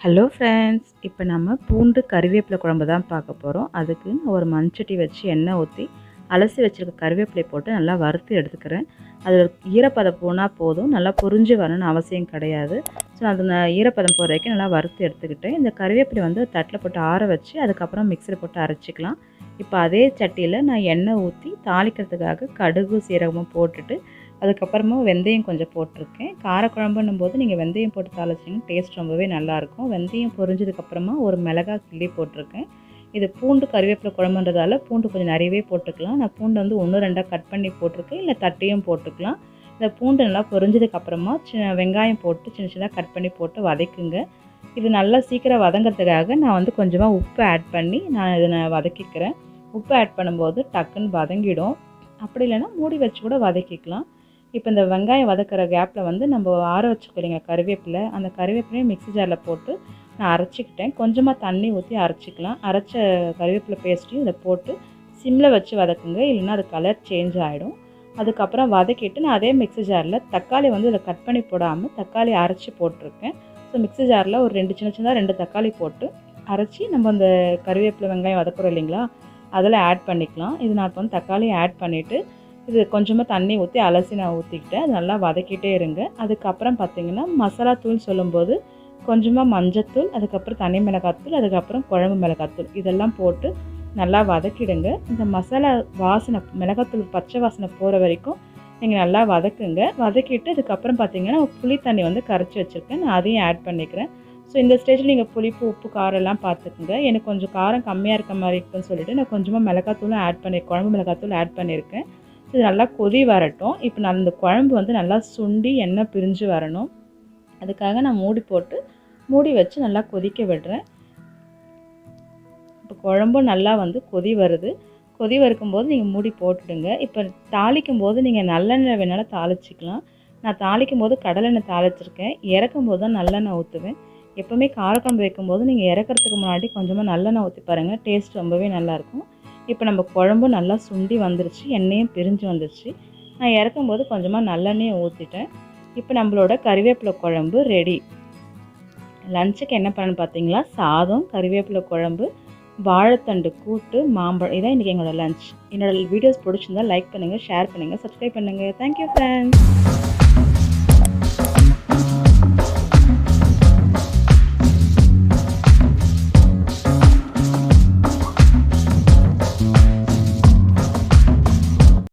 Hello friends, இப்போ நம்ம பூண்டு கருவேப்பிலை குழம்பு தான் பார்க்க போகிறோம். அதுக்கு நான் ஒரு மண்சட்டி வச்சு எண்ணெய் ஊற்றி அலசி வச்சுருக்க கருவேப்பிலை போட்டு நல்லா வறுத்து எடுத்துக்கிறேன். அதில் ஈரப்பதம் போனால் போதும், நல்லா பொரிஞ்சு வரணும்னு அவசியம் கிடையாது. ஸோ அது நான் ஈரப்பதம் போகிற வரைக்கும் நல்லா வறுத்து எடுத்துக்கிட்டேன். இந்த கருவேப்பிலை வந்து தட்டில் போட்டு ஆற வச்சு அதுக்கப்புறம் மிக்சியில் போட்டு அரைச்சிக்கலாம். இப்போ அதே சட்டியில் நான் எண்ணெய் ஊற்றி தாளிக்கிறதுக்காக கடுகு சீரகமும் போட்டுட்டு அதுக்கப்புறமா வெந்தயம் கொஞ்சம் போட்டிருக்கேன். காரக்குழம்புன்னும் போது நீங்கள் வெந்தயம் போட்டு தாளிச்சிங்கன்னா டேஸ்ட் ரொம்பவே நல்லாயிருக்கும். வெந்தயம் பொரிஞ்சதுக்கப்புறமா ஒரு மிளகாய் கிள்ளி போட்டிருக்கேன். இது பூண்டு கருவேப்பிலை குழம்புன்றதால பூண்டு கொஞ்சம் நிறையவே போட்டுக்கலாம். நான் பூண்டு வந்து 1-2 கட் பண்ணி போட்டிருக்கேன், இல்லை தட்டியும் போட்டுக்கலாம். இந்த பூண்டு நல்லா பொரிஞ்சதுக்கப்புறமா வெங்காயம் போட்டு சின்ன சின்னதாக கட் பண்ணி போட்டு வதக்குங்க. இது நல்லா சீக்கிரம் வதங்கிறதுக்காக நான் வந்து கொஞ்சமாக உப்பு ஆட் பண்ணி இதை வதக்கிக்கிறேன். உப்பு ஆட் பண்ணும்போது டக்குன்னு வதங்கிடும். அப்படி இல்லைன்னா மூடி வச்சு கூட வதக்கிக்கலாம். இப்போ இந்த வெங்காயம் வதக்கிற கேப்பில் வந்து நம்ம ஆற வச்சுக்கிறீங்க கருவேப்பிலை, அந்த கருவேப்பிலையும் மிக்ஸி ஜாரில் போட்டு நான் அரைச்சிக்கிட்டேன். கொஞ்சமாக தண்ணி ஊற்றி அரைச்சிக்கலாம். அரைச்ச கருவேப்பிலை பேஸ்ட்டையும் இதை போட்டு சிம்மில் வச்சு வதக்குங்க, இல்லைன்னா அது கலர் சேஞ்ச் ஆகிடும். அதுக்கப்புறம் வதக்கிட்டு நான் அதே மிக்ஸி ஜாரில் தக்காளி வந்து இதில் கட் பண்ணி போடாமல் தக்காளி அரைச்சி போட்டிருக்கேன். ஸோ மிக்ஸி ஜாரில் ஒரு 2 தக்காளி போட்டு அரைச்சி நம்ம அந்த கருவேப்பிலை வெங்காயம் வதக்குறோம் இல்லைங்களா, அதில் ஆட் பண்ணிக்கலாம். இது நான் இப்போ வந்து தக்காளி ஆட் பண்ணிவிட்டு இது கொஞ்சமாக தண்ணி ஊற்றி அலசி நான் ஊற்றிக்கிட்டேன். அது நல்லா வதக்கிட்டே இருங்க. அதுக்கப்புறம் பார்த்திங்கன்னா மசாலா தூள் சொல்லும்போது கொஞ்சமாக மஞ்சத்தூள், அதுக்கப்புறம் தனி மிளகாத்தூள், அதுக்கப்புறம் குழம்பு மிளகாத்தூள் இதெல்லாம் போட்டு நல்லா வதக்கிடுங்க. இந்த மசாலா வாசனை, மிளகாத்தூள் பச்சை வாசனை போகிற வரைக்கும் நீங்கள் நல்லா வதக்குங்க. வதக்கிட்டு அதுக்கப்புறம் பார்த்திங்கன்னா புளி தண்ணி வந்து கரைச்சி வச்சுருக்கேன், நான் அதையும் ஆட் பண்ணிக்கிறேன். ஸோ இந்த ஸ்டேஜில் நீங்கள் புளிப்பு, உப்பு, காரம் எல்லாம் பார்த்துக்குங்க. எனக்கு கொஞ்சம் காரம் கம்மியாக இருக்க மாதிரி இருக்குன்னு சொல்லிவிட்டு நான் கொஞ்சமாக மிளகாத்தூளும் ஆட் பண்ணி, குழம்பு மிளகாத்தூள் ஆட் பண்ணியிருக்கேன். இது நல்லா கொதி வரட்டும். இப்போ நான் இந்த குழம்பு வந்து நல்லா சுண்டி எண்ணெய் பிரிஞ்சு வரணும். அதுக்காக நான் மூடி வச்சு நல்லா கொதிக்க விடுறேன். இப்போ குழம்பும் நல்லா வந்து கொதி வருது. கொதி வறுக்கும்போது நீங்கள் மூடி போட்டுடுங்க. இப்போ தாளிக்கும் போது நீங்கள் நல்லெண்ணெய் வேணாலும் தாளிச்சிக்கலாம். நான் தாளிக்கும் போது கடலெண்ணெய் தாளிச்சிருக்கேன். இறக்கும் போது தான் நல்லெண்ணெய் ஊற்றுவேன். எப்போவுமே காரக்குழம்பு வைக்கும்போது நீங்கள் இறக்கிறதுக்கு முன்னாடி கொஞ்சமாக நல்லெண்ணெய் ஊற்றி பாருங்கள், டேஸ்ட் ரொம்பவே நல்லாயிருக்கும். இப்போ நம்ம குழம்பு நல்லா சுண்டி வந்துருச்சு, எண்ணெயும் பிரிஞ்சு வந்துருச்சு. நான் இறக்கும்போது கொஞ்சமாக நல்லெண்ணெயை ஊற்றிட்டேன். இப்போ நம்மளோட கறிவேப்பிலை குழம்பு ரெடி. லஞ்சுக்கு என்ன பண்ணணும்னு பார்த்தீங்களா, சாதம், கறிவேப்பிலை குழம்பு, வாழைத்தண்டு கூட்டு, மாம்பழம். இதான் இன்றைக்கி எங்களோட லஞ்ச். என்னோடய வீடியோஸ் பிடிச்சிருந்தால் லைக் பண்ணுங்கள், ஷேர் பண்ணுங்கள், சப்ஸ்கிரைப் பண்ணுங்கள். Thank you friends.